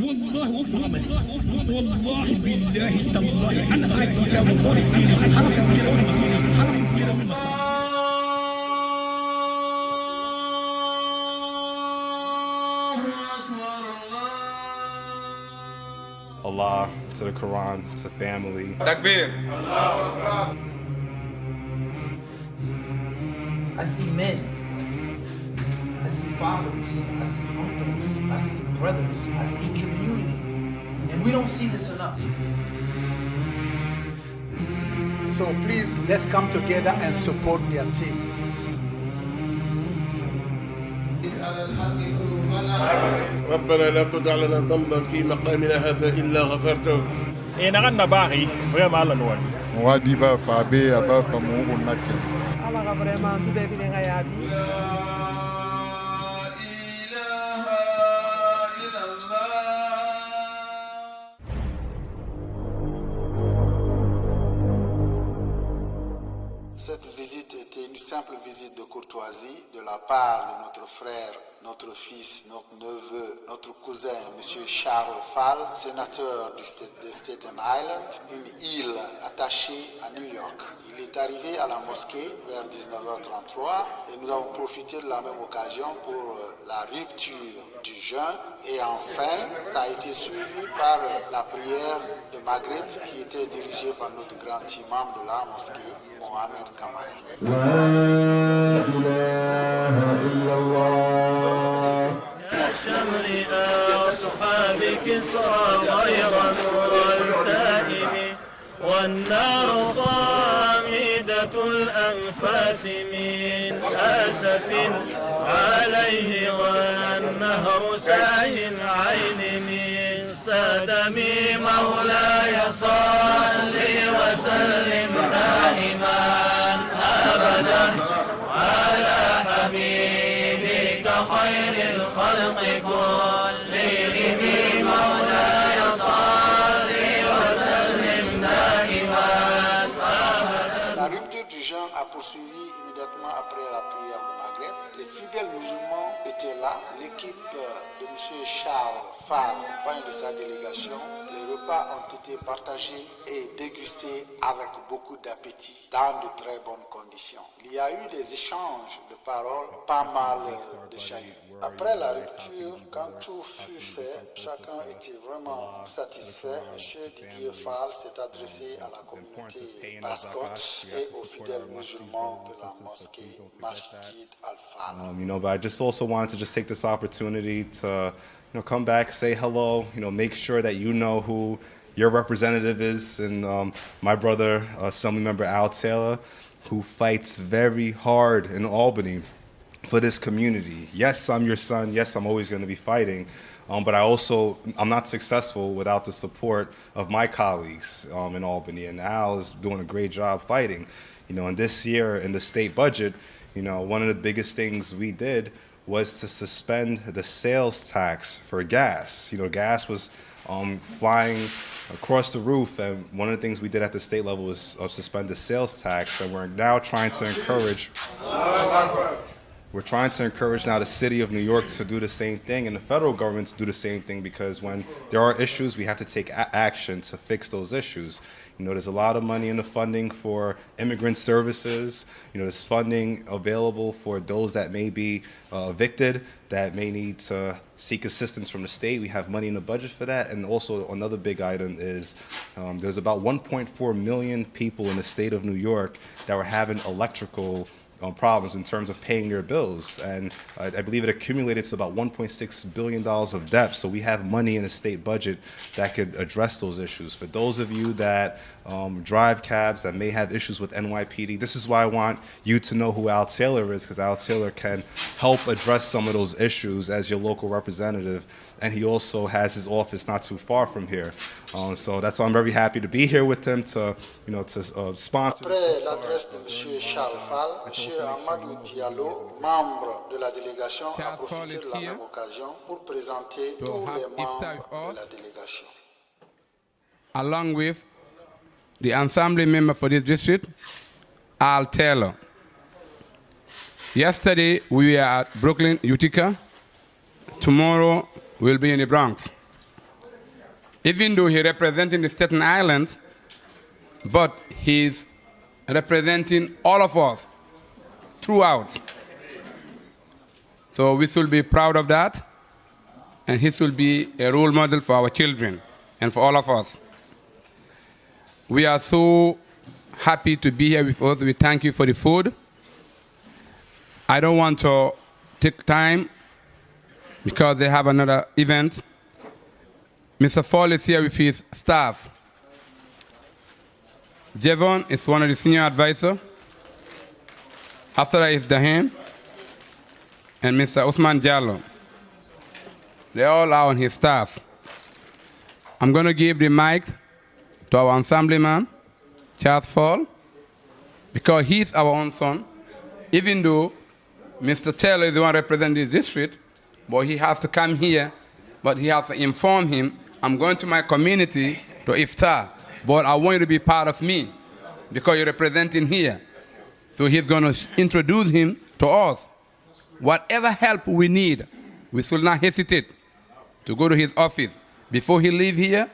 والله وفرمت والله بالله تالله أنا هاي والله حرف كده والمصير حرف كده والمصير. Allah, to the Quran, to family. Takbir. I see men, I see fathers, I see uncles, I see brothers, I see community, and we don't see this enough. So please, let's come together and support their team. ربنا لا تدع لنا ذنبا في مقامنا هذا إلا غفرته. Nagan bari vraiment la noa. Wadi ba fa be aba fa mu unake. Ala ga vraiment du be bi nga yabi. Cette visite était une simple visite de courtoisie de la part de notre frère, notre fils, notre neveu, notre cousin, M. Charles Fall, sénateur de Staten Island, une île attachée à New York. Il est arrivé à la mosquée vers 19h33 et nous avons profité de la même occasion pour la rupture du jeûne et enfin ça a été suivi par la prière de Maghreb qui était dirigée par notre grand imam de la mosquée, Mohamed Kamara. شمر أصحاب كسرى غير نور التائم والنار خامدة الأنفاس من أسف عليه والنهر ساي العين من سدمي مولاي صل وسلم دائما أبدا على حبيبك خير الخلق كلهم مولاي صل وسلم دائما أبدا. La rupture du jeûne a poursuivi immédiatement après la prière du Maghreb. Les fidèles musulmans étaient là, l'équipe de M. Charles Fall, compagnon de sa délégation. Les repas ont été partagés et dégustés avec beaucoup d'appétit, dans de très bonnes conditions. Il y a eu des échanges de paroles, pas mal de chahuts. Après la rupture, quand tout fut fait, chacun était vraiment satisfait. M. Didier Fall s'est adressé à la communauté mascotte et aux fidèles musulmans de la mosquée MASJED AL-FALAH. But I just also wanted to just take this opportunity to, come back, say hello, make sure that you know who your representative is, and my brother, Assembly Member Al Taylor, who fights very hard in Albany for this community. Yes, I'm your son. Yes, I'm always going to be fighting. But I'm not successful without the support of my colleagues in Albany. And Al is doing a great job fighting. And this year in the state budget, one of the biggest things we did was to suspend the sales tax for gas. Gas was flying across the roof, and one of the things we did at the state level was suspend the sales tax, and we're now trying to encourage now the city of New York to do the same thing and the federal government to do the same thing, because when there are issues, we have to take action to fix those issues. There's a lot of money in the funding for immigrant services. There's funding available for those that may be evicted, that may need to seek assistance from the state. We have money in the budget for that. And also another big item is there's about 1.4 million people in the state of New York that were having electrical problems in terms of paying their bills, and I believe it accumulated to about $1.6 billion of debt. So we have money in the state budget that could address those issues. For those of you that drive cabs that may have issues with NYPD, this is why I want you to know who Al Taylor is, because Al Taylor can help address some of those issues as your local representative, and he also has his office not too far from here. So that's why I'm very happy to be here with him to sponsor. Après l'adresse de M. Charles Fall, M. Amadou Diallo, membre de la délégation, a profité de la même occasion pour présenter tous les membres de la délégation. Along with the assembly member for this district, Al Taylor. Yesterday we were at Brooklyn, Utica. Tomorrow we'll be in the Bronx. even though he's representing the Staten Island, but he's representing all of us throughout. So we should be proud of that, and he should be a role model for our children and for all of us. We are so happy to be here with us. We thank you for the food. I don't want to take time because they have another event. Mr. Fall is here with his staff. Jevon is one of the senior advisors. After that is Dahem and Mr. Usman Jallo. They all are on his staff. I'm going to give the mic to our assemblyman, Charles Fall, because he's our own son, even though Mr. Taylor is the one representing the district, but he has to come here, but he has to inform him, I'm going to my community to iftar, but I want you to be part of me because you're representing here. So he's going to introduce him to us. Whatever help we need, we should not hesitate to go to his office. Before he leaves here,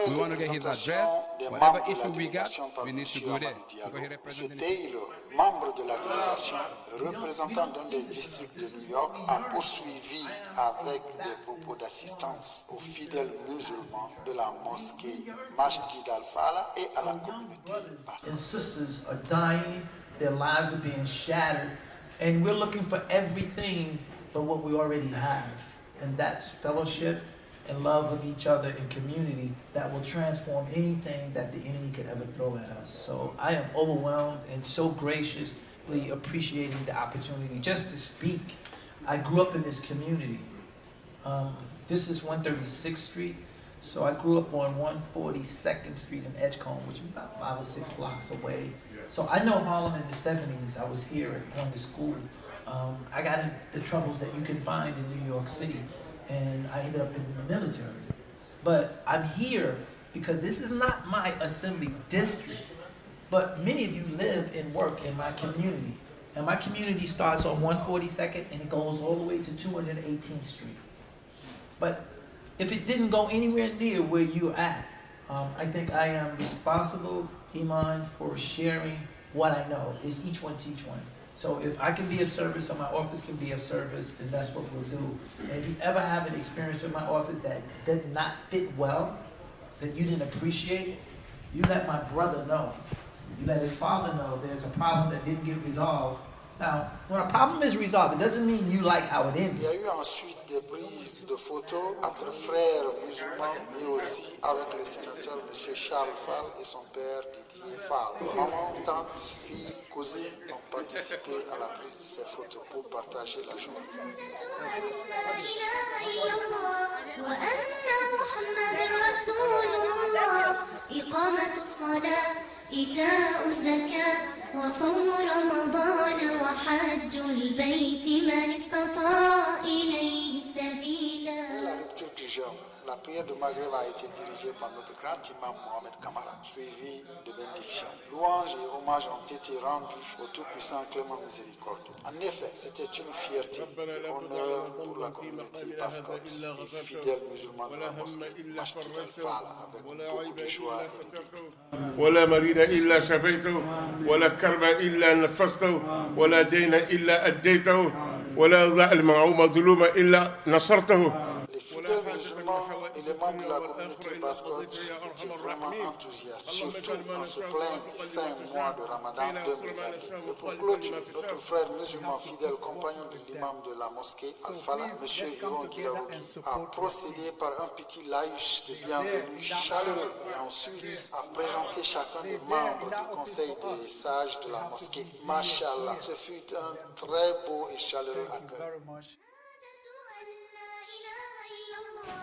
we want to get his address. Whatever issue we got, we need to go there. M. Taylor, membre de la délégation, représentant d'un des districts de New York, a poursuivi avec des propos d'assistance aux fidèles musulmans de la mosquée MASJED AL-FALAH et à la communauté basque. And sisters are dying, their lives are being shattered, and we're looking for everything but what we already have, and that's fellowship and love of each other and community that will transform anything that the enemy could ever throw at us. So I am overwhelmed and so graciously appreciating the opportunity just to speak. I grew up in this community. This is 136th Street. So I grew up on 142nd Street in Edgecombe, which is about 5 or 6 blocks away. So I know Harlem in the 70s. I was here going to school. I got in the troubles that you can find in New York City, and I ended up in the military. But I'm here because this is not my assembly district, but many of you live and work in my community. And my community starts on 142nd and it goes all the way to 218th Street. But if it didn't go anywhere near where you're at, I think I am responsible, Iman, for sharing what I know. Is each one teach one. So if I can be of service or my office can be of service, then that's what we'll do. And if you ever have an experience with my office that did not fit well, that you didn't appreciate, you let my brother know. You let his father know there's a problem that didn't get resolved. Now, when a problem is resolved, it doesn't mean you like how it ends. Il y a eu ensuite des prises de photos entre frères musulmans et aussi avec le sénateur M. Charles Fall et son père Didier Fall. Maman, tante, fille, cousine ont participé à la prise de ces photos pour partager la joie. إيتاء الزكاة وصوم رمضان وحج البيت من استطاع إليه سبيلا. La rupture du jeûne. La prière de Maghreb a été dirigée par notre grand imam Mohamed Kamara, suivie de bénédictions. Louanges et hommages ont été rendus au Tout-Puissant Clément Miséricordieux. En effet, c'était une fierté et honneur pour la communauté bascotte et fidèles musulmans de la mosquée MASJED AL-FALAH avec beaucoup de joie et de gaieté. ولا مريض إلا شفيته ولا كرب إلا نفسته ولا دين إلا أديته ولا ظالم أو مظلوم إلا نصرته. Les fidèles musulmans et les membres de la communauté bascotte étaient vraiment enthousiastes, surtout en ce plein et saint mois de Ramadan 2022. Et pour clôturer, notre frère musulman fidèle, compagnon de l'imam de la mosquée Al-Falah, M. Yvon Guilaougui, a procédé par un petit laïus de bienvenue chaleureux et ensuite a présenté chacun des membres du conseil des sages de la mosquée. Mashallah, ce fut un très beau et chaleureux accueil.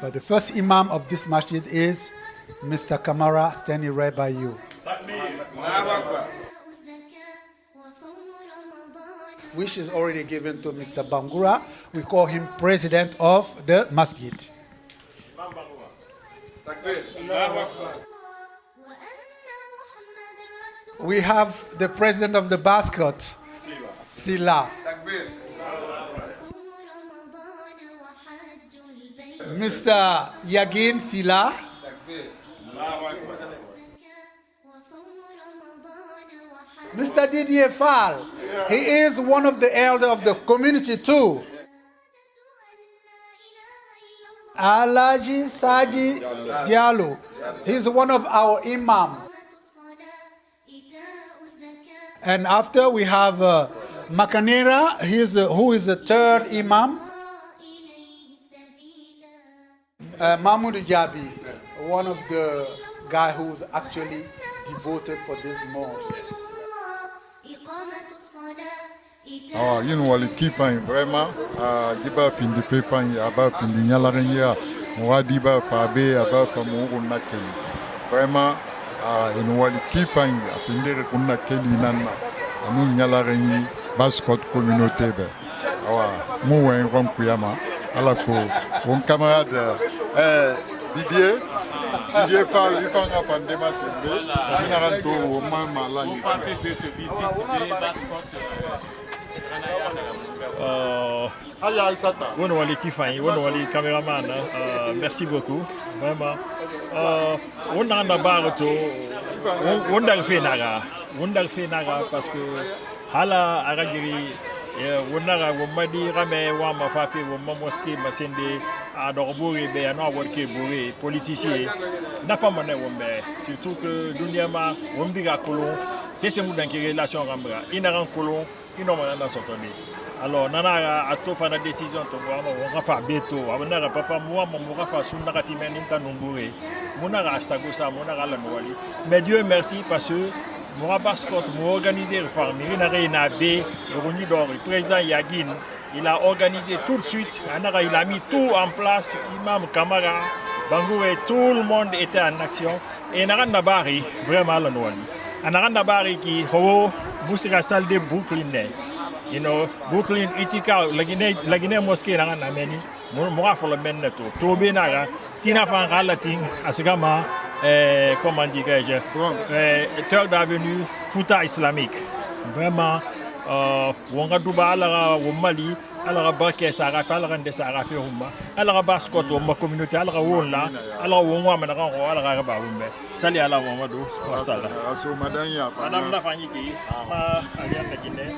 But the first imam of this masjid is Mr. Kamara, standing right by you. Which is already given to Mr. Bangura. We call him president of the masjid. We have the president of the Bascot, Sila. Mr. Yagin Sila, Mr. Didier Fall, he is one of the elders of the community too. Alaji Saji Diallo, he's one of our imam. And after we have Makanera, who is the third imam. Mahmoud Jabi, one of the guy who's actually devoted for this mosque. Oh, you know, wali kipan vraiment diba pindi pepan ya ba pindi nyalarengia mwa diba fabe aba pamungu nakeli vraiment in wali kipan ya pindi kunna keli nanna anu nyalarengi baskot communauté be awa mu wen rom kuyama ala ko on camarade Didier Fall il fanga pandema sembe ina ranto o mama la ni Wono wali kifai, wono wali cameraman, merci beaucoup, vraiment. On a un barato, on a fait naga parce que hala aragiri, on a wamadi rame wama fafi wama Mosquee masende adorburi be ano worke buri politicien na pas mané wambe surtout que dunyama wambiga kolon c'est moudan qui relation rambra inaran kolon inomana na sotoni. Alors, nana a tout fait la décision to on va faire beto abana papa moi mon rafa sunna katimen inta numbure monara sagosa monara la nwali mais Dieu merci parce que mon baskot mo organiser farm ina reina b roni d'or le président Yagin il a organisé tout de suite il a mis tout en place imam Kamara Bangou et tout le monde était en action et naranda bari vraiment la nwali anaranda bari qui ho musika salle de Brooklyn. You know, Brooklyn, Itika, la Guinée Mosquée, na meni, moi pour le men to. Tobe naga, tina fan relating, asigama, comment dirais-je, 3rd Avenue, Fouta islamique. Vraiment, wonga duba ala Mali, ala barke sarafa, ala rende sarafa humma, ala baskot ma communauté, ala wonna, ala wonwa manara ala ba wumbe. Sali ala Mamadou, wasala. Aso madanya. Madame la faniki, alian la Guinée.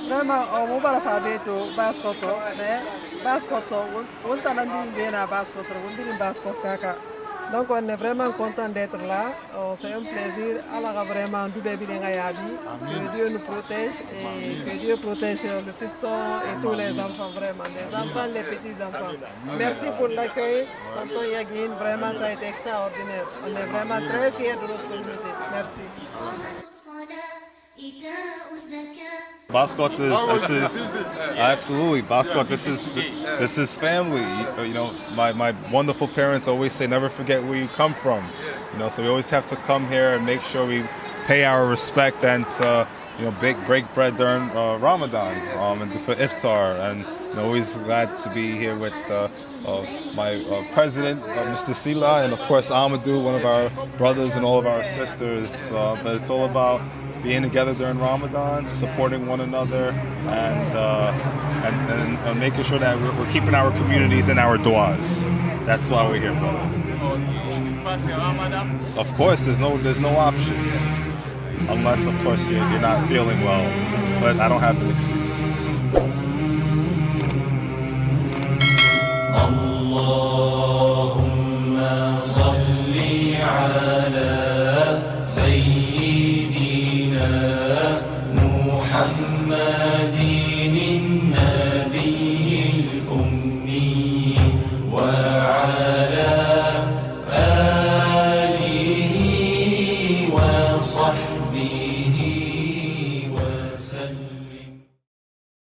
Vraiment, on va faire beto, baskoto, mais baskoto, on t'a dit na baskoto, on dit baskoto kaka. Donc on est vraiment content d'être là. C'est un plaisir. Alors vraiment, du bébé que Dieu nous protège et que Dieu protège le fiston et tous les enfants vraiment, les enfants, les petits enfants. Merci pour l'accueil, Tonton Yagin. Vraiment, ça a été extraordinaire. On est vraiment très fiers de notre communauté. Merci. Baskot absolutely Baskot. This is family. You know, my wonderful parents always say, never forget where you come from. You know, so we always have to come here and make sure we pay our respect and break bread during Ramadan and for iftar. And always glad to be here with my president, Mr. Sila, and of course Amadou, one of our brothers and all of our sisters. But it's all about being together during Ramadan, supporting one another, and making sure that we're keeping our communities in our du'as. That's why we're here, brother. Of course, there's no option, unless of course you're not feeling well. But I don't have an excuse.